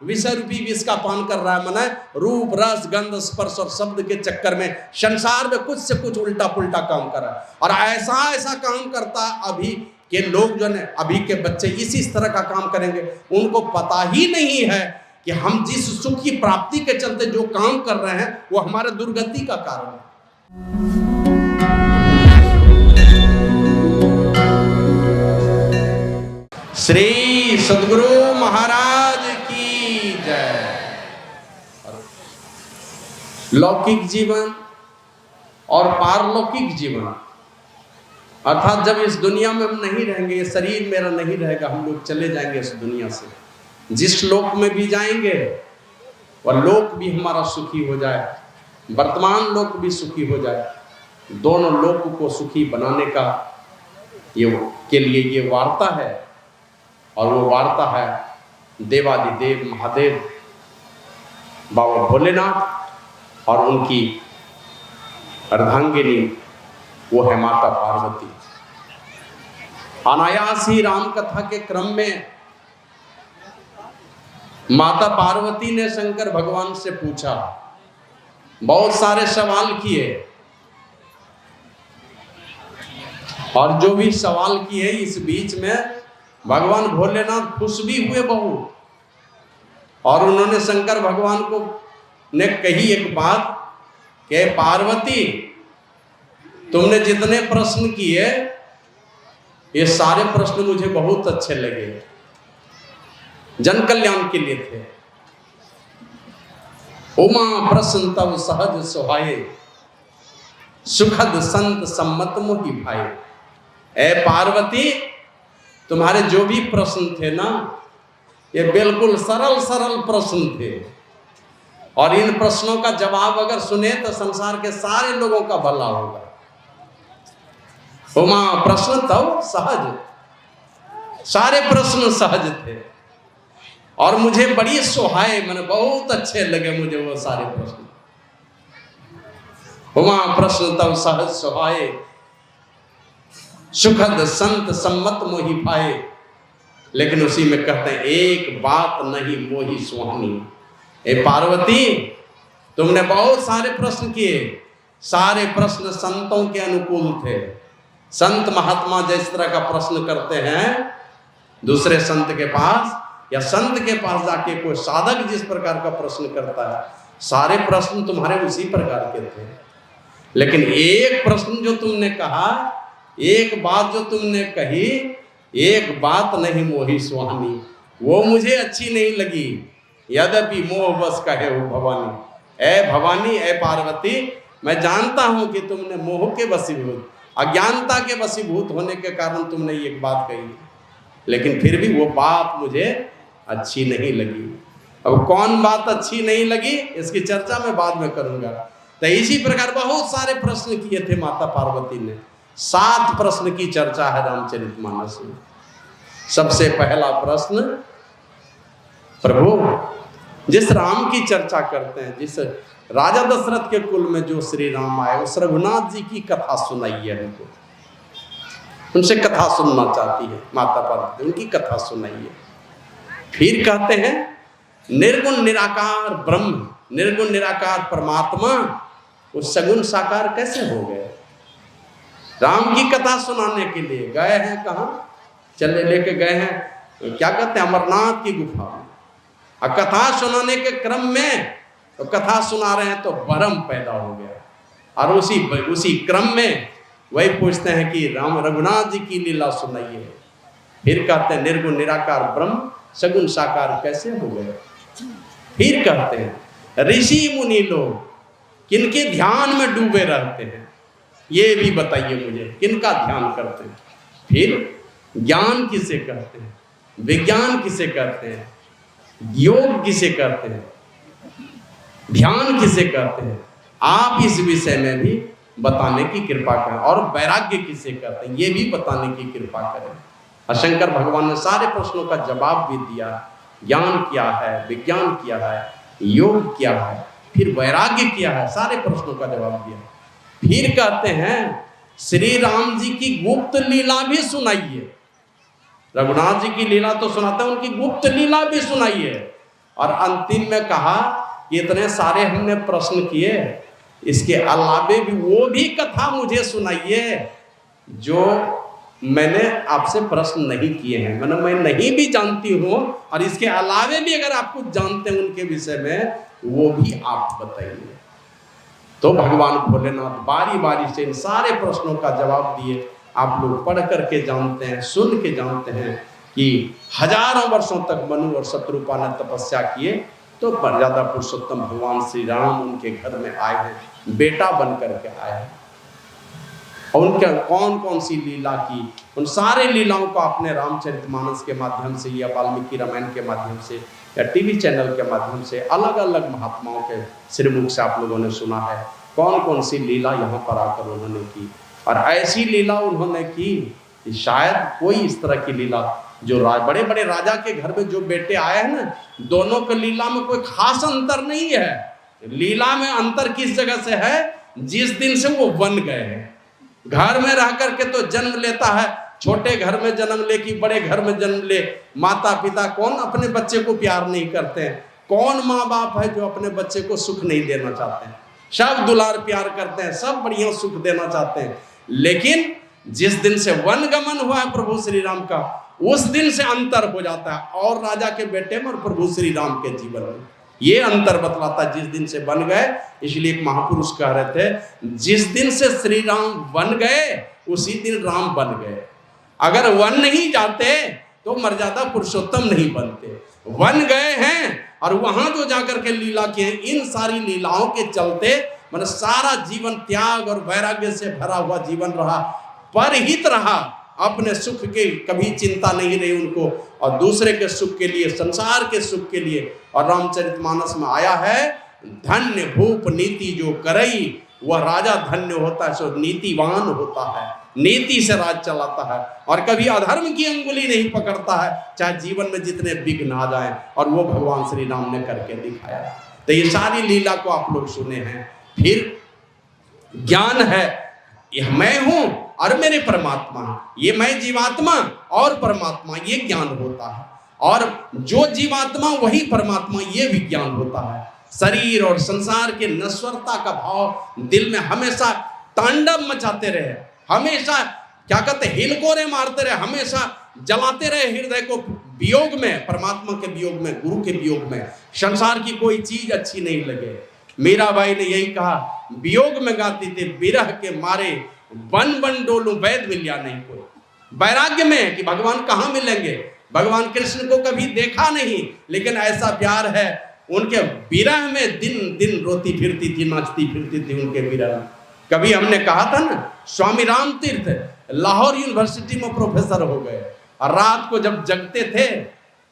विषय रूपी विष का पान कर रहा है। मने रूप रस गंध स्पर्श और शब्द के चक्कर में संसार में कुछ से कुछ उल्टा पुल्टा काम कर रहा है। और ऐसा ऐसा काम करता अभी के लोग जो है, अभी के बच्चे इसी तरह का काम करेंगे। उनको पता ही नहीं है कि हम जिस सुख की प्राप्ति के चलते जो काम कर रहे हैं वो हमारे दुर्गति का कारण है। श्री सद्गुरु महाराज की जय। लौकिक जीवन और पारलौकिक जीवन, अर्थात जब इस दुनिया में हम नहीं रहेंगे, ये शरीर मेरा नहीं रहेगा, हम लोग चले जाएंगे इस दुनिया से, जिस लोक में भी जाएंगे वह लोक भी हमारा सुखी हो जाए, वर्तमान लोक भी सुखी हो जाए, दोनों लोक को सुखी बनाने का के लिए ये वार्ता है। और वो वार्ता है देवादिदेव महादेव बाबा भोलेनाथ और उनकी अर्धांगिनी वो है माता पार्वती। अनायास ही राम कथा के क्रम में माता पार्वती ने शंकर भगवान से पूछा, बहुत सारे सवाल किए, और जो भी सवाल किए इस बीच में भगवान भोलेनाथ खुश भी हुए बहुत, और उन्होंने शंकर भगवान को ने कही एक बात कि पार्वती तुमने जितने प्रश्न किए ये सारे प्रश्न मुझे बहुत अच्छे लगे, जन कल्याण के लिए थे। उमा प्रश्न तब सहज सुहाए, सुखद संत सम्मत मोहि भाए। ए पार्वती तुम्हारे जो भी प्रश्न थे ना, ये बिल्कुल सरल सरल प्रश्न थे, और इन प्रश्नों का जवाब अगर सुने तो संसार के सारे लोगों का भला होगा। उमा प्रश्न तब सहज, सारे प्रश्न सहज थे और मुझे बड़ी सुहाए, मैंने बहुत अच्छे लगे मुझे वो सारे प्रश्न। उमा प्रश्न तब सहज सुहाए, सुखद संत सम्मत मोहि भाए। लेकिन उसी में कहते हैं एक बात नहीं मोहि सुहानी। ए पार्वती तुमने बहुत सारे प्रश्न किए, सारे प्रश्न संतों के अनुकूल थे। संत महात्मा जिस तरह का प्रश्न करते हैं दूसरे संत के पास, या संत के पास जाके कोई साधक जिस प्रकार का प्रश्न करता है, सारे प्रश्न तुम्हारे उसी प्रकार के थे। लेकिन एक प्रश्न जो तुमने कहा, एक बात जो तुमने कही, एक बात नहीं मोहि सुहानी, वो मुझे अच्छी नहीं लगी। यद्यपि मोह बस कहे हो भवानी। ए भवानी, ए पार्वती, मैं जानता हूं कि तुमने मोह के वशीभूत, अज्ञानता के वशीभूत होने के कारण तुमने ये बात कही, लेकिन फिर भी वो बात मुझे अच्छी नहीं लगी। अब कौन बात अच्छी नहीं लगी इसकी चर्चा मैं बाद में करूंगा। तो इसी प्रकार बहुत सारे प्रश्न किए थे माता पार्वती ने। 7 प्रश्न की चर्चा है रामचरितमानस में। सबसे पहला प्रश्न, प्रभु जिस राम की चर्चा करते हैं, जिस राजा दशरथ के कुल में जो श्री राम आए, उस रघुनाथ जी की कथा सुनाइए हमको। उनसे कथा सुनना चाहती है माता पार्वती, उनकी कथा सुनाइए। फिर कहते हैं निर्गुण निराकार ब्रह्म, निर्गुण निराकार परमात्मा वो सगुण साकार कैसे हो गए। राम की कथा सुनाने के लिए गए हैं, कहाँ चले लेके गए हैं, क्या कहते हैं, अमरनाथ की गुफा में। और कथा सुनाने के क्रम में तो कथा सुना रहे हैं तो भ्रम पैदा हो गया, और उसी क्रम में वही पूछते हैं कि राम रघुनाथ जी की लीला सुनाइए। फिर कहते हैं निर्गुण निराकार ब्रह्म सगुण साकार कैसे हो गए। फिर कहते हैं ऋषि मुनि लोग किनके ध्यान में डूबे रहते हैं, ये भी बताइए मुझे, किनका ध्यान करते हैं। फिर ज्ञान किसे कहते हैं, विज्ञान किसे कहते हैं, योग किसे कहते हैं, ध्यान किसे कहते हैं। आप इस विषय में भी बताने की कृपा करें, और वैराग्य किसे कहते हैं ये भी बताने की कृपा करें। शंकर भगवान ने सारे प्रश्नों का जवाब भी दिया। ज्ञान क्या है, विज्ञान क्या है, योग क्या है, फिर वैराग्य क्या है, सारे प्रश्नों का जवाब दिया। फिर कहते हैं श्री राम जी की गुप्त लीला भी सुनाइए। रघुनाथ जी की लीला तो सुनाते हैं, उनकी गुप्त लीला भी सुनाइए। और अंतिम में कहा कि इतने सारे हमने प्रश्न किए, इसके अलावे भी वो भी कथा मुझे सुनाइए जो मैंने आपसे प्रश्न नहीं किए हैं, मैं नहीं भी जानती हूँ, और इसके अलावे भी अगर आप कुछ जानते हैं उनके विषय में वो भी आप बताइए। तो भगवान भोलेनाथ बारी बारी से इन सारे प्रश्नों का जवाब दिए। आप लोग पढ़ करके जानते हैं, सुन के जानते हैं कि हजारों वर्षों तक मनु और शत्रुपा ने तपस्या किए, तो मर्यादा पुरुषोत्तम भगवान श्री राम उनके घर में आए हैं, बेटा बन करके आए हैं। और उनके कौन कौन सी लीला की, उन सारे लीलाओं को आपने रामचरितमानस के माध्यम से या वाल्मीकि रामायण के माध्यम से या टीवी चैनल के माध्यम से अलग अलग महात्माओं के श्रीमुख से आप लोगों ने सुना है, कौन कौन सी लीला यहाँ पर आकर उन्होंने की। और ऐसी लीला उन्होंने की कि शायद कोई इस तरह की लीला जो बड़े बड़े राजा के घर में जो बेटे आए हैं ना, दोनों के लीला में कोई खास अंतर नहीं है। लीला में अंतर किस जगह से है, जिस दिन से वो बन गए हैं। घर में रह करके तो जन्म लेता है, छोटे घर में जन्म ले कि बड़े घर में जन्म ले, माता पिता कौन अपने बच्चे को प्यार नहीं करते हैं, कौन माँ बाप है जो अपने बच्चे को सुख नहीं देना चाहते हैं। सब दुलार प्यार करते हैं, सब बढ़िया सुख देना चाहते हैं। लेकिन जिस दिन से वनगमन हुआ है प्रभु श्री राम का, उस दिन से अंतर हो जाता है और राजा के बेटे में और प्रभु श्री राम के जीवन में ये अंतर बतलाता है। जिस दिन से बन गए, इसलिए एक महापुरुष कह रहे थे, जिस दिन से श्री राम बन गए उसी दिन राम बन गए। अगर वन नहीं जाते तो मर्यादा पुरुषोत्तम नहीं बनते। वन गए हैं और वहां जो जाकर के लीला किए, इन सारी लीलाओं के चलते मतलब सारा जीवन त्याग और वैराग्य से भरा हुआ जीवन रहा, परहित रहा, अपने सुख की कभी चिंता नहीं रही उनको, और दूसरे के सुख के लिए, संसार के सुख के लिए। और रामचरितमानस में आया है, धन्य भूप नीति जो करई, वह राजा धन्य होता है, सो नीतिवान होता है, नीति से राज चलाता है और कभी अधर्म की अंगुली नहीं पकड़ता है, चाहे जीवन में जितने विघ्न आ जाए। और वो भगवान श्री राम ने करके दिखाया। तो ये सारी लीला को आप लोग सुने हैं। फिर ज्ञान है, यह मैं हूं और मेरे परमात्मा, ये मैं जीवात्मा और परमात्मा, ये ज्ञान होता है। और जो जीवात्मा वही परमात्मा, ये भी ज्ञान होता है। शरीर और संसार के नश्वरता का भाव दिल में हमेशा तांडव मचाते रहे, हमेशा क्या कहते हिलकोरे मारते रहे, हमेशा जलाते रहे हृदय को वियोग में, परमात्मा के वियोग में, गुरु के वियोग में। संसार की कोई चीज अच्छी नहीं लगे। मीराबाई ने यही कहा, वियोग में गाती थी, विरह के मारे वन वन डोलूं वैद मिलिया नहीं कोई। वैराग्य में कि भगवान कहाँ मिलेंगे, भगवान कृष्ण को कभी देखा नहीं, लेकिन ऐसा प्यार है। उनके विरह में दिन दिन रोती फिरती थी, नाचती फिरती थी उनके विरह में। कभी हमने कहा था ना, स्वामी राम तीर्थ लाहौर यूनिवर्सिटी में प्रोफेसर हो गए, और रात को जब जगते थे,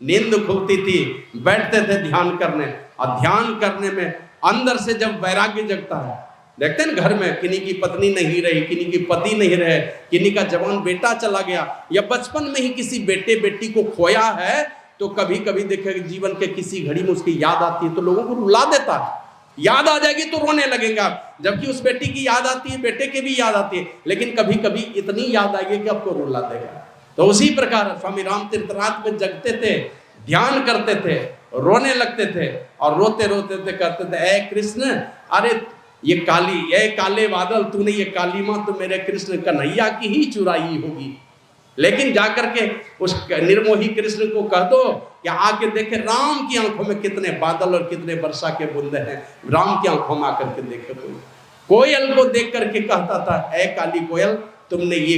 नींद खुलती थी, बैठते थे ध्यान करने, और ध्यान करने में अंदर से जब वैराग्य जगता है, देखते हैं घर में किन्हीं की पत्नी नहीं रही, किन्हीं की पति नहीं रहे, किन्हीं का जवान बेटा चला गया, या बचपन में ही किसी बेटे बेटी को खोया है, तो कभी कभी देखे जीवन के किसी घड़ी में उसकी याद आती है तो लोगों को रुला देता है। याद आ जाएगी तो रोने लगेगा, जबकि उस बेटी की याद आती है, बेटे की भी याद आती है, लेकिन कभी कभी इतनी याद आएगी कि आपको रुला देगा। तो उसी प्रकार स्वामी राम तीर्थ रात में जगते थे, ध्यान करते थे, रोने लगते थे, और रोते रोते थे कहते थे, ए कृष्ण, अरे ये काली, ए काले बादल, तूने ये काली माँ तो मेरे कृष्ण कन्हैया की ही चुराई होगी। लेकिन जाकर के उस निर्मोही कृष्ण को कह दो कि आके देखे राम की आंखों में कितने बादल और कितने वर्षा के बूंदे हैं, राम की आंखों में आकर के देखे। कोयल को देख करके कहता था, ए काली कोयल, तुमने ये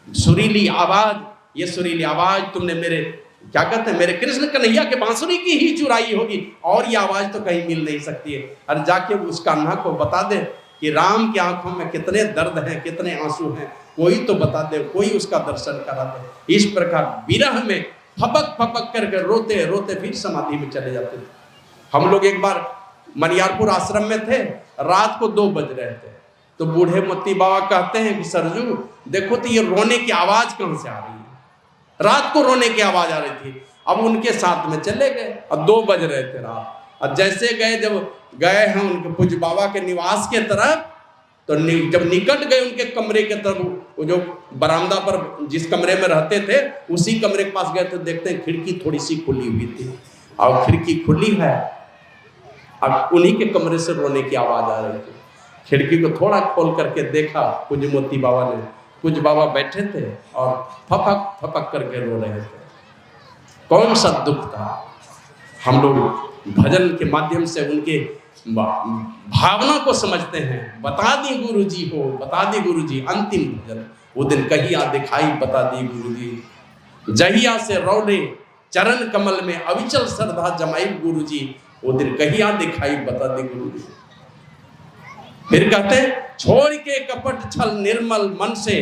सुरीली आवाज, ये सुरीली आवाज तुमने मेरे क्या कहते हैं, मेरे कृष्ण कन्हैया के बांसुरी की ही चुराई होगी, और ये आवाज तो कहीं मिल नहीं सकती है। और जाके उस कान्हा को बता दे कि राम की आंखों में कितने दर्द हैं, कितने आंसू हैं, कोई तो बता दे, कोई उसका दर्शन करा दे। इस प्रकार विरह में फपक फपक करके रोते रोते फिर समाधि में चले जाते थे। हम लोग एक बार मनियारपुर आश्रम में थे, रात को 2 बज रहे थे, तो बूढ़े मोती बाबा कहते हैं कि सरजू देखो तो ये रोने की आवाज कहां से आ रही है। रात को रोने की आवाज आ रही थी। अब उनके साथ में चले गए, अब 2 बज रहे थे रात। और जैसे गए, जब गए हैं उनके पूज्य बाबा के निवास के तरफ, तो जब निकट गए उनके कमरे के तरफ, वो जो बरामदा पर जिस कमरे में रहते थे उसी कमरे के पास गए तो देखते हैं खिड़की थोड़ी सी खुली हुई थी। और खिड़की खुली है। अब उन्हीं के कमरे से रोने की आवाज आ रही थी। खिड़की को थोड़ा खोल करके देखा, कुछ मोती बाबा ने, कुछ बाबा बैठे थे और फपक फपक करके रो रहे थे। कौन सा दुख था। हम लोग भजन के माध्यम से उनके भावना को समझते हैं। बता दी गुरुजी हो, बता दी गुरुजी, अंतिम भजन वो दिन कहिया दिखाई बता दी गुरुजी, जहिया से रौले चरण कमल में अविचल श्रद्धा जमाई गुरुजी, वो दिन कहिया दिखाई बता दी गुरुजी। फिर कहते छोड़ के कपट छल निर्मल मन से,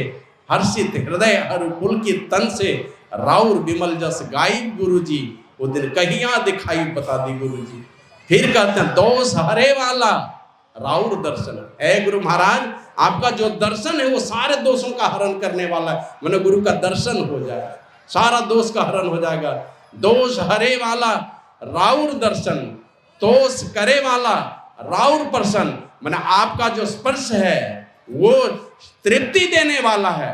हर्षित हृदय हर पुलकित तन से, राउर विमल जस गाई गुरुजी, वो दिन कहिया दिखाई बता दी गुरुजी। फिर कहते हैं दोष हरे वाला राउर दर्शन। है गुरु महाराज, आपका जो दर्शन है वो सारे दोषों का हरण करने वाला है। मैंने गुरु का दर्शन हो जाए सारा दोष का हरण हो जाएगा। दोष हरे वाला राउर दर्शन, तोष करे वाला राउर प्रसन्न। मैंने आपका जो स्पर्श है वो तृप्ति देने वाला है।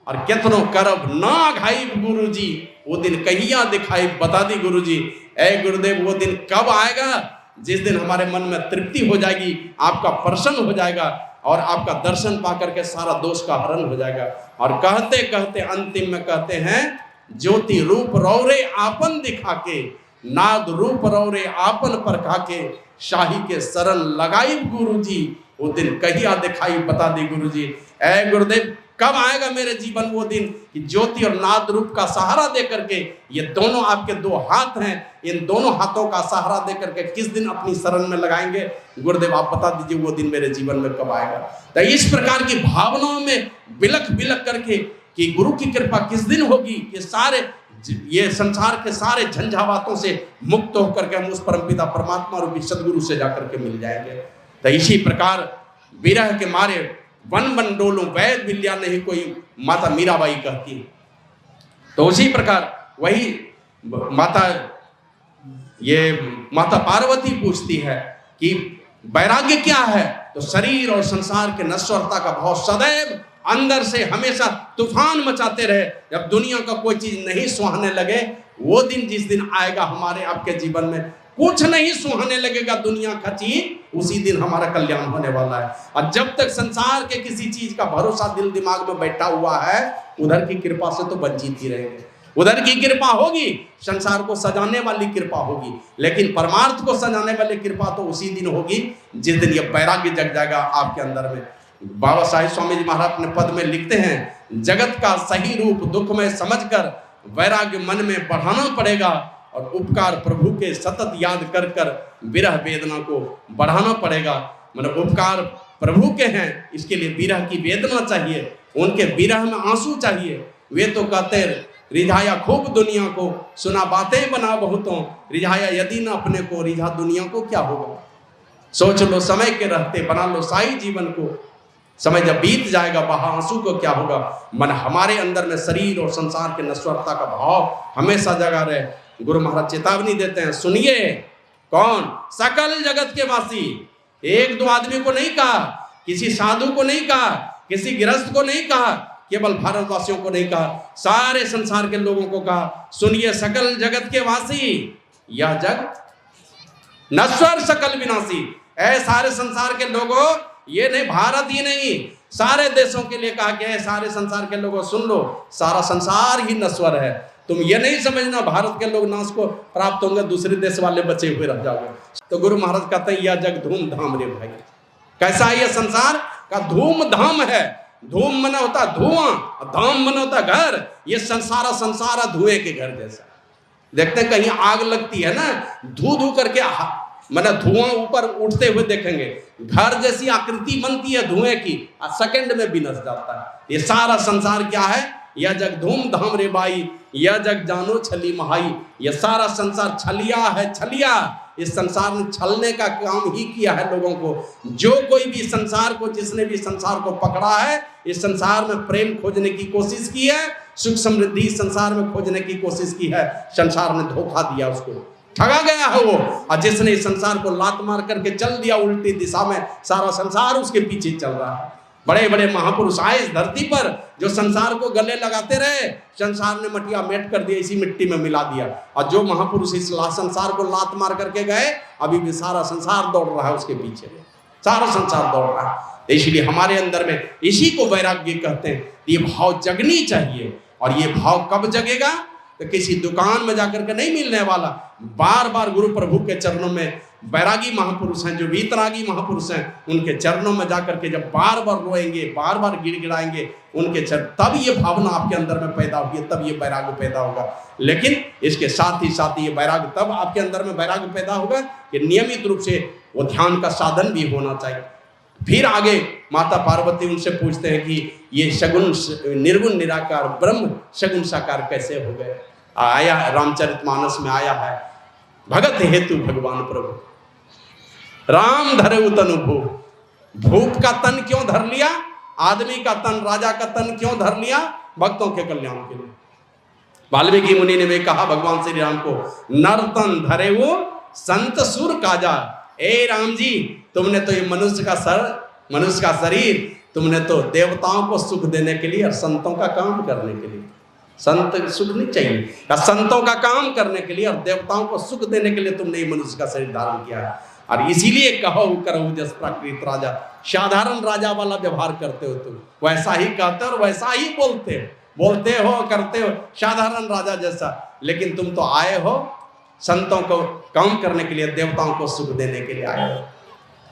और कितनों करब ना घाई गुरुजी, वो दिन कहिया दिखाई बता दी गुरुजी। ऐ गुरुदेव, वो दिन कब आएगा जिस दिन हमारे मन में तृप्ति हो जाएगी, आपका प्रसन्न हो जाएगा और आपका दर्शन पा करके सारा दोष का हरण हो जाएगा। और कहते कहते अंतिम में कहते हैं ज्योति रूप रौरे आपन दिखा के, नाद रूप रौरे आपन परखा के, शाही के शरण लगाई गुरुजी, वो दिन कहिया दिखाई बता दी गुरुजी। ऐ गुरुदेव, कब आएगा मेरे जीवन वो दिन कि ज्योति और नाद रूप का सहारा दे करके, ये दोनों आपके दो हाथ हैं, इन दोनों हाथों का सहारा दे करके किस दिन अपनी शरण में लगाएंगे गुरुदेव, आप बता दीजिए वो दिन मेरे जीवन में कब आएगा। तो इस प्रकार की भावनाओं में बिलख बिलख करके कि गुरु की कृपा किस दिन होगी कि सारे ये संसार के सारे झंझावातों से मुक्त होकर के हम उस परमपिता परमात्मा रूपी सदगुरु से जाकर के मिल जाएंगे। तो इसी प्रकार विरह के मारे वन वन डोलूं वैद विद्या नहीं कोई, माता मीराबाई कहती। तो उसी प्रकार वही माता पार्वती पूछती है कि वैराग्य क्या है। तो शरीर और संसार के नश्वरता का भाव सदैव अंदर से हमेशा तूफान मचाते रहे। जब दुनिया का कोई चीज नहीं सुहाने लगे, वो दिन जिस दिन आएगा हमारे आपके जीवन में कुछ नहीं सुहाने लगेगा दुनिया का चीज, उसी दिन हमारा कल्याण होने वाला है। और जब तक संसार के किसी चीज का भरोसा दिल दिमाग में बैठा हुआ है, उधर की कृपा से तो वंचित ही रहेंगे। उधर की कृपा होगी, संसार को सजाने वाली कृपा होगी, लेकिन परमार्थ को सजाने वाली कृपा तो उसी दिन होगी जिस दिन ये वैराग्य जग जाएगा आपके अंदर में। बाबा साहिब स्वामी जी महाराज अपने पद में लिखते हैं, जगत का सही रूप दुख में समझकर वैराग्य मन में बढ़ाना पड़ेगा और उपकार प्रभु के सतत याद कर कर विरह वेदना को बढ़ाना पड़ेगा। मतलब उपकार प्रभु के हैं, इसके लिए विरह की वेदना चाहिए, उनके विरह में आंसू चाहिए। वे तो कहते रिझाया खूब दुनिया को, सुना बातें बना बहुतों, रिझाया यदि न अपने को, रिझा दुनिया को क्या होगा। सोच लो समय के रहते, बना लो साई जीवन को, समय जब बीत जाएगा वहाँ आंसू को क्या होगा। मन हमारे अंदर में शरीर और संसार के नश्वरता का भाव हमेशा जगा रहे। गुरु महाराज चेतावनी देते हैं, सुनिए कौन, सकल जगत के वासी। एक दो आदमी को नहीं कहा, किसी साधु को नहीं कहा, किसी गृहस्थ को नहीं कहा, केवल भारतवासियों को नहीं कहा, सारे संसार के लोगों को कहा, सुनिए सकल जगत के वासी, यह जग नश्वर सकल विनाशी। ऐ सारे संसार के लोगों, ये नहीं भारत ही नहीं, सारे देशों के लिए कहा गया है, सारे संसार के लोगों सुन लो, सारा संसार ही नश्वर है। तुम ये नहीं समझना भारत के लोग नाश को प्राप्त होंगे, दूसरे देश वाले बचे हुए रह जाओगे। तो गुरु महाराज कहते हैं, यह जग धूम धाम रे भाई। कैसा है ये संसार का धूम धाम है। धूम मना होता धुआं, धाम मना होता घर। ये संसार धुएं के घर जैसा। देखते हैं कहीं आग लगती है ना, धू धू करके मतलब धुआं ऊपर उठते हुए देखेंगे, घर जैसी आकृति बनती है धुएं की, सेकंड में भी नस जाता है। ये सारा संसार क्या है, यह जग धूम धाम रे बाई, यह जग जानो छली महाई। यह सारा संसार छलिया है, छलिया। इस संसार ने छलने का काम ही किया है लोगों को। जो कोई भी संसार को, जिसने भी संसार को पकड़ा है, इस संसार में प्रेम खोजने की कोशिश की है, सुख समृद्धि संसार में खोजने की कोशिश की है, संसार ने धोखा दिया, उसको ठगा गया है वो। और जिसने इस संसार को लात मार करके चल दिया उल्टी दिशा में, सारा संसार उसके पीछे चल रहा है। बड़े बड़े महापुरुष आए इस धरती पर जो संसार को गले लगाते रहे, संसार ने मटिया मेट कर दिया, इसी मिट्टी में मिला दिया। और जो महापुरुष इस संसार को लात मार करके गए, अभी भी सारा संसार दौड़ रहा है उसके पीछे, सारा संसार दौड़ रहा है। इसलिए हमारे अंदर में इसी को वैराग्य कहते हैं। ये भाव जगनी चाहिए। और ये भाव कब जगेगा? तो किसी दुकान में जाकर के नहीं मिलने वाला। बार बार गुरु प्रभु के चरणों में बैरागी महापुरुष हैं, जो वीतरागी महापुरुष हैं, उनके चरणों में जाकर के जब बार बार रोएंगे, बार बार गिड़गिड़ाएंगे उनके चरण, तब ये भावना आपके अंदर में पैदा होगी, तब ये वैराग्य पैदा होगा। लेकिन इसके साथ ही ये वैराग्य तब आपके अंदर में वैराग्य पैदा होगा कि नियमित रूप से वो ध्यान का साधन भी होना चाहिए। फिर आगे माता पार्वती उनसे पूछते हैं कि ये सगुण निर्गुण निराकार ब्रह्म सगुण साकार कैसे हो गए? आया है रामचरितमानस में आया है, भगत हेतु भगवान प्रभु राम धरे तनु भूप। भूप का तन क्यों धर लिया? आदमी का तन, राजा का तन क्यों धर लिया? भक्तों के कल्याण के लिए। वाल्मीकि मुनि ने भी कहा भगवान श्री राम को, नर तन धरे वो संत सुर काजा। ए राम जी, तुमने तो ये मनुष्य का शरीर तुमने तो देवताओं को सुख देने के लिए और संतों का काम करने के लिए, संत सुख नहीं चाहिए, संतों का काम करने के लिए और देवताओं को सुख देने के लिए तुमने ये मनुष्य का शरीर धारण किया है। और इसीलिए कहो करो जस प्राकृत राजा। साधारण राजा वाला व्यवहार करते हो तुम, वैसा ही कहते हो और वैसा ही बोलते हो करते हो, साधारण राजा जैसा। लेकिन तुम तो आए हो संतों को काम करने के लिए, देवताओं को सुख देने के लिए आए हो।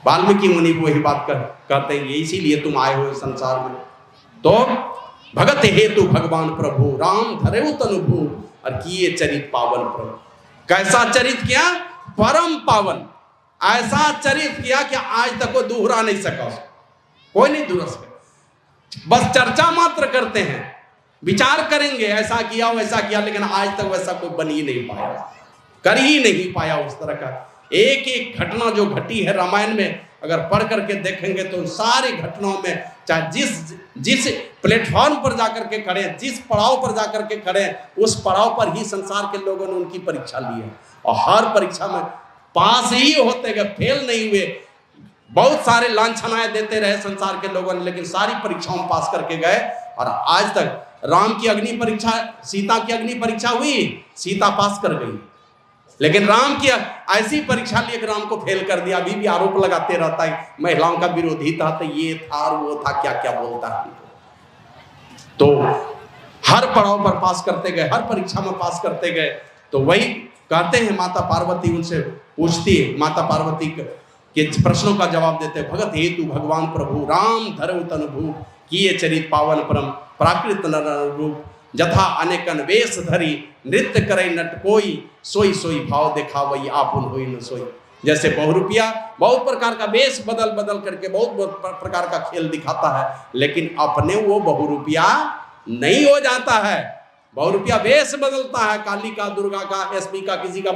वाल्मीकि मुनि वही बात कहते हैं, इसीलिए तुम आए हो संसार में। तो भगत हेतु भगवान प्रभु राम धरे तनु भूप और किए चरित पावन प्रभु। कैसा चरित किया? परम पावन। ऐसा चरित किया कि आज तक को दोहरा नहीं सका, कोई नहीं दोहरा सका। बस चर्चा मात्र करते हैं, विचार करेंगे ऐसा किया वैसा किया, लेकिन आज तक वैसा कोई बन ही नहीं पाया, कर ही नहीं पाया उस तरह का। एक एक घटना जो घटी है रामायण में, अगर पढ़ करके देखेंगे तो सारी घटनाओं में, चाहे जिस प्लेटफॉर्म पर जाकर के खड़े, जिस पड़ाव पर जाकर के खड़े, उस पड़ाव पर ही संसार के लोगों ने उनकी परीक्षा ली है। और हर परीक्षा में पास ही होते गए, फेल नहीं हुए। बहुत सारे लांछनाएं देते रहे संसार के लोगों ने, लेकिन सारी परीक्षाओं में पास करके गए। और आज तक राम की अग्नि परीक्षा, सीता की अग्नि परीक्षा हुई, सीता पास कर गई, लेकिन राम की ऐसी परीक्षा ली कि राम को फेल कर दिया। अभी भी आरोप लगाते रहता है महिलाओं का विरोधी था, तो ये था और वो था, क्या क्या बोलता है। तो हर पड़ाव पर पास करते गए, हर परीक्षा में पास करते गए। तो वही कहते हैं, माता पार्वती उनसे पूछती है, माता पार्वती के प्रश्नों का जवाब देते हैं, भगत हेतु भगवान प्रभु राम धरऊ तनु भूप किए चरित पावन परम प्राकृत नर रूप जथा अनेकन वेश धरी नृत्य करे नट कोई सोई सोई भाव देखा वही आपुन हुई न सोई। जैसे बहुरूपिया बहुत प्रकार का वेश बदल बदल करके बहुत प्रकार का खेल दिखाता है, लेकिन अपने वो बहुरूपिया नहीं हो जाता है। बहुरूपिया वेश बदलता है, काली का, दुर्गा का, एसपी का, किसी का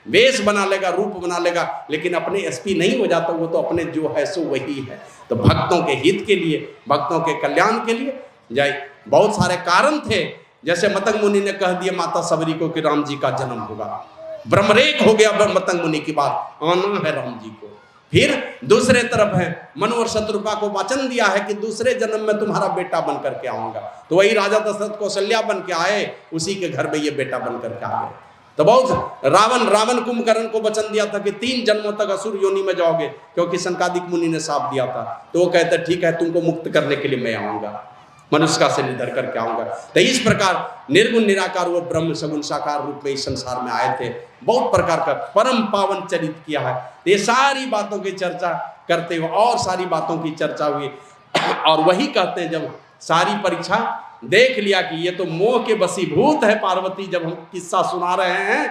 वेश बना लेगा, रूप बना लेगा, लेकिन अपने एसपी नहीं हो जाता। वो तो अपने जो है सो वही है। तो भक्तों के हित के लिए, भक्तों के कल्याण के लिए जय बहुत सारे कारण थे। जैसे मतंग मुनि ने कह दिया माता सबरी को कि राम जी का जन्म होगा, ब्रह्मरेख हो गया मतंग मुनि की बात, आना है राम जी को। फिर दूसरे तरफ है मनोहर शत्रुपा को वचन दिया है कि दूसरे जन्म में तुम्हारा बेटा बन करके आऊंगा। तो वही राजा दशरथ कौशल्या बन के आए, उसी के घर में ये बेटा बन करके आ गए। तो बहुत रावण कुंभकर्ण को वचन दिया था कि 3 जन्मों तक असुर योनि में जाओगे, क्योंकि सनकादिक मुनि ने साफ दिया था। तो वो कहते ठीक है, तुमको मुक्त करने के लिए मैं आऊंगा, मनुष्य का शरीर धर करके आऊंगा। तो इस प्रकार निर्गुण निराकार वो ब्रह्म सगुण साकार रूप में इस संसार में आए थे। बहुत प्रकार का परम पावन चरित किया है। ये सारी बातों की चर्चा करते हुए और सारी बातों की चर्चा हुई। और वही कहते हैं, जब सारी परीक्षा देख लिया कि ये तो मोह के वशीभूत है पार्वती, जब हम किस्सा सुना रहे हैं,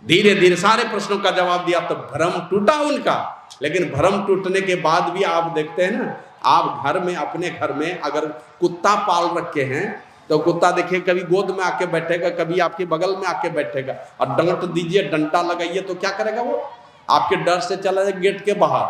धीरे धीरे सारे प्रश्नों का जवाब दिया तो भ्रम टूटा उनका। लेकिन भ्रम टूटने के बाद भी आप देखते हैं ना, आप घर में, अपने घर में अगर कुत्ता पाल रखे हैं तो कुत्ता देखिए कभी गोद में आके बैठेगा, कभी आपके बगल में आके बैठेगा, और डांट दीजिए, डंडा लगाइए तो क्या करेगा वो? आपके डर से चला जाए गेट के बाहर,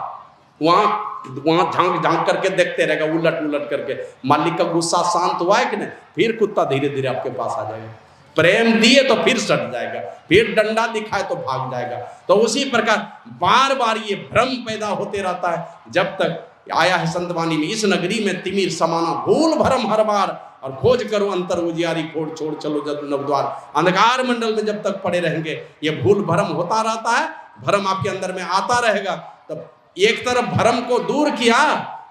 वहां झांक करके देखते रहेगा, उलट करके। मालिक का गुस्सा शांत हुआ है कि नहीं, फिर कुत्ता धीरे धीरे आपके पास आ जाएगा। प्रेम दिए तो फिर सट जाएगा, फिर डंडा दिखाए तो भाग जाएगा। तो उसी प्रकार बार बार ये भ्रम पैदा होते रहता है, जब तक आया है संतवाणी में, इस नगरी में तिमिर समाना भूल भरम हर बार, और खोज करो अंतर उजियारी खोड़ छोड़ चलो जब नवद्वार। अंधकार मंडल में जब तक पड़े रहेंगे ये भूल भरम होता रहता है, भरम आपके अंदर में आता रहेगा। तब एक तरफ भरम को दूर किया,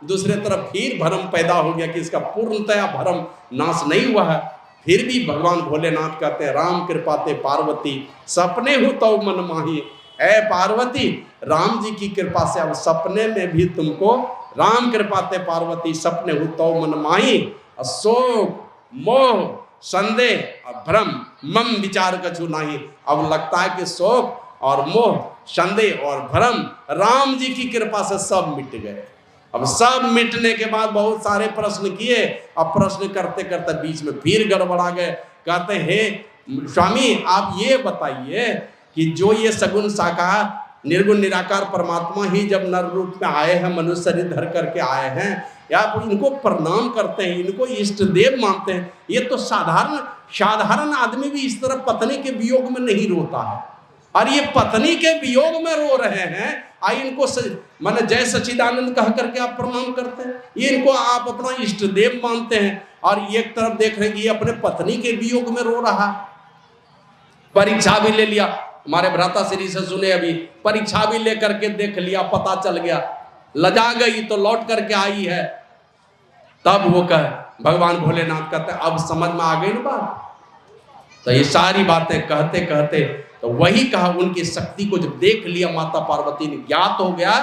दूसरे तरफ फिर भरम पैदा हो गया कि इसका पूर्णतया भरम नाश नहीं हुआ है। फिर भी भगवान भोलेनाथ कहते हैं राम कृपाते पार्वती सपने हो तो मन माही। ऐ पार्वती, राम जी की कृपा से अब सपने में भी तुमको राम कृपाते पार्वती सपने हो तो मन माही। शोक मोह संदेह और भ्रम मम विचार कछु नहीं। अब लगता है कि शोक और मोह संदेह और भ्रम राम जी की कृपा से सब मिट गए। अब सब मिटने के बाद बहुत सारे प्रश्न किए, अब प्रश्न करते करते बीच में फिर गड़बड़ा गए। कहते हैं स्वामी आप ये बताइए कि जो ये सगुण साकार निर्गुण निराकार परमात्मा ही जब नर रूप में आए हैं, मनुष्य शरीर धर करके आए हैं, या इनको प्रणाम करते हैं, इनको इष्ट देव मानते हैं, ये तो साधारण आदमी भी इस तरह पत्नी के वियोग में नहीं रोता है, और ये पत्नी के वियोग में रो रहे हैं। आई इनको माने जय सच्चिदानंद कह करके आप प्रणाम करते हैं, ये इनको आप अपना इष्ट देव मानते हैं, और एक तरफ देख रहे हैं कि ये अपने पत्नी के वियोग में रो रहा। परीक्षा भी ले लिया, हमारे भ्राता श्री से सुने अभी, परीक्षा भी लेकर के देख लिया, पता चल गया, लजा गई तो लौट करके आई है। तब वो कहे भगवान भोलेनाथ कहते हैं अब समझ में आ गई ना बात। तो ये सारी बातें कहते कहते तो वही कहा, उनकी शक्ति को जब देख लिया माता पार्वती ने, ज्ञात हो गया,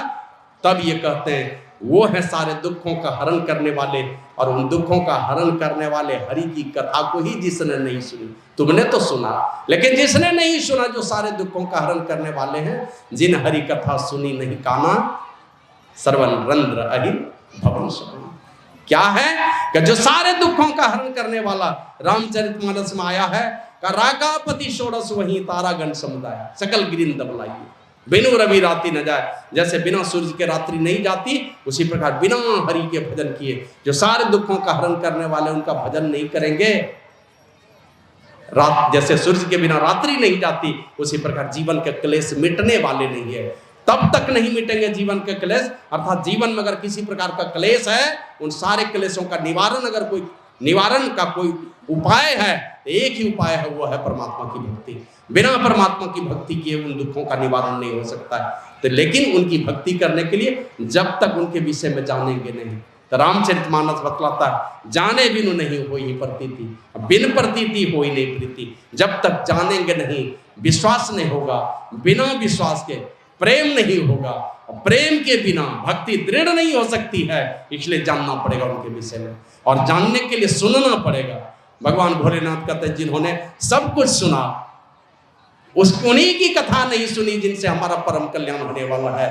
तब ये कहते हैं वो है सारे दुखों का हरण करने वाले, और उन दुखों का हरण करने वाले हरि की कथा को ही जिसने नहीं सुनी, तुमने तो सुना लेकिन जिसने नहीं सुना, जो सारे दुखों का हरण करने वाले हैं, जिन हरि कथा सुनी नहीं काना सर्वन रंध्र अहि भवन शरण। क्या है कि जो सारे दुखों का हरण करने वाला रामचरितमानस में आया है, का राकापति षोडश वही तारागण समुदाय सकल गिरिंद बलाइए, बिनु रवि रात्रि न जाए। जैसे बिना सूर्य के रात्रि नहीं जाती, उसी प्रकार बिना हरि के भजन किए जो सारे दुखों का हरण करने वाले उनका भजन नहीं करेंगे, रात जैसे सूर्य के बिना रात्रि नहीं जाती, उसी प्रकार जीवन के क्लेश मिटने वाले नहीं है। तब तक नहीं मिटेंगे जीवन के क्लेश, अर्थात जीवन में अगर किसी प्रकार का क्लेश है, उन सारे क्लेशों का निवारण, अगर कोई निवारण का कोई उपाय है, एक ही उपाय है, वो है परमात्मा की भक्ति। बिना परमात्मा की भक्ति किए उन दुखों का निवारण नहीं हो सकता है। तो लेकिन उनकी भक्ति करने के लिए जब तक उनके विषय में जानेंगे नहीं, तो रामचरितमानस बतलाता है जाने बिनु नहीं होई प्रतीति, बिन प्रतीति होई नहीं प्रीति। जब तक जानेंगे नहीं, विश्वास नहीं होगा, बिना विश्वास के प्रेम नहीं होगा, प्रेम के बिना भक्ति दृढ़ नहीं हो सकती है। इसलिए जानना पड़ेगा उनके विषय में, और जानने के लिए सुनना पड़ेगा। भगवान भोलेनाथ कहते हैं जिन्होंने सब कुछ सुना, उन्हीं की कथा नहीं सुनी जिनसे हमारा परम कल्याण होने वाला है।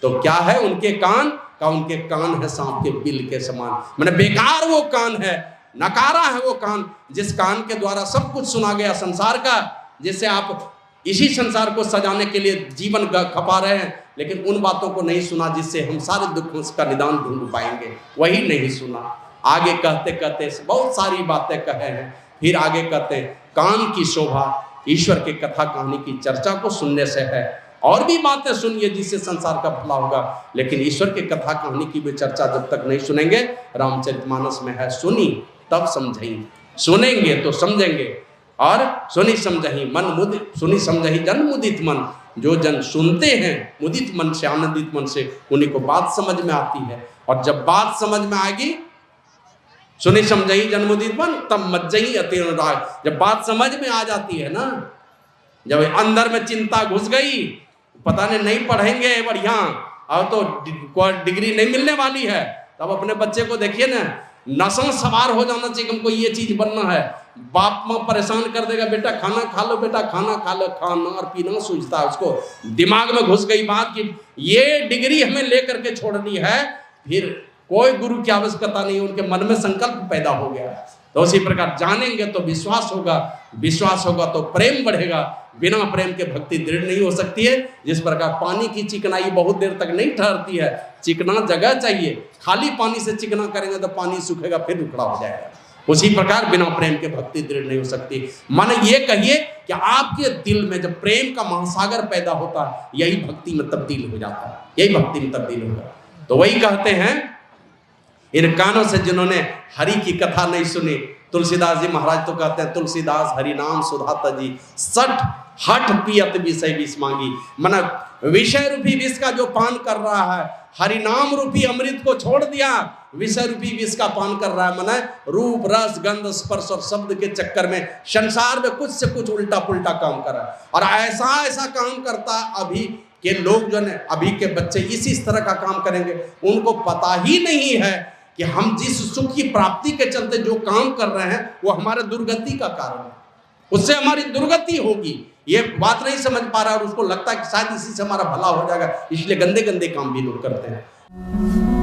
तो क्या है उनके कान का, उनके कान है सांप के बिल के समान, मैंने बेकार वो कान है, नकारा है वो कान, जिस कान के द्वारा सब कुछ सुना गया संसार का, जिससे आप इसी संसार को सजाने के लिए जीवन खपा रहे हैं, लेकिन उन बातों को नहीं सुना जिससे हम सारे दुखों का निदान ढूंढ पाएंगे, वही नहीं सुना। आगे कहते कहते बहुत सारी बातें कहे हैं, फिर आगे कहते हैं कान की शोभा ईश्वर के कथा कहानी की चर्चा को सुनने से है, और भी बातें सुनिए जिससे संसार का भला होगा, लेकिन ईश्वर के कथा कहानी की भी चर्चा जब तक नहीं सुनेंगे, रामचरितमानस में है सुनी तब समझेंगे, सुनेंगे तो समझेंगे। और सुनी समझही मन मुदित, सुनी समझही जन मुदित मन, जो जन सुनते हैं मुदित मन से, आनंदित मन से, उन्हीं को बात समझ में आती है। और जब बात समझ में आएगी, सुनी समझही जन मुदित मन, तब मज्जही अतीर्ण राग। जब बात समझ में आ जाती है ना, जब अंदर में चिंता घुस गई, पता नहीं पढ़ेंगे बढ़िया, और तो डिग्री नहीं मिलने वाली है, तब अपने बच्चे को देखिए ना, नशा सवार हो जाना चाहिए, हमको ये चीज बनना है। बाप माँ परेशान कर देगा, बेटा खाना खा लो, बेटा खाना खा लो, खाना और पीना सूझता है, उसको दिमाग में घुस गई बात कि ये डिग्री हमें लेकर के छोड़नी है, फिर कोई गुरु की आवश्यकता नहीं, उनके मन में संकल्प पैदा हो गया। तो उसी प्रकार जानेंगे तो विश्वास होगा, विश्वास होगा तो प्रेम बढ़ेगा, बिना प्रेम के भक्ति दृढ़ नहीं हो सकती है। जिस प्रकार पानी की चिकनाई बहुत देर तक नहीं ठहरती है, चिकना जगह चाहिए, खाली पानी से चिकना करेंगे तो पानी सूखेगा, फिर रुखड़ा हो जाएगा। उसी प्रकार बिना प्रेम के भक्ति दृढ़ नहीं हो सकती। मन ये कहिए कि आपके दिल में जब प्रेम का महासागर पैदा होता है, यही भक्ति में तब्दील हो जाता है, यही भक्ति में तब्दील होगा। तो वही कहते हैं, इन कानों से जिन्होंने हरि की कथा नहीं सुनी, तुलसीदास जी महाराज तो कहते हैं, तुलसीदास हरि नाम सुधा तजी, सठ हठ पियत विषय विष मांगी। मना विषय रूपी विष का जो पान कर रहा है, हरि नाम रूपी अमृत को छोड़ दिया, विषय रूपी विष का पान कर रहा है। मना रूप रस गंध स्पर्श और शब्द के चक्कर में संसार में कुछ से कुछ उल्टा पुल्टा काम कर रहा है। और ऐसा ऐसा काम करता अभी के लोग जो है, अभी के बच्चे इसी तरह का काम करेंगे। उनको पता ही नहीं है कि हम जिस सुख की प्राप्ति के चलते जो काम कर रहे हैं वो हमारे दुर्गति का कारण है, उससे हमारी दुर्गति होगी। ये बात नहीं समझ पा रहा और उसको लगता है कि शायद इसी से हमारा भला हो जाएगा, इसलिए गंदे गंदे काम भी लोग करते हैं।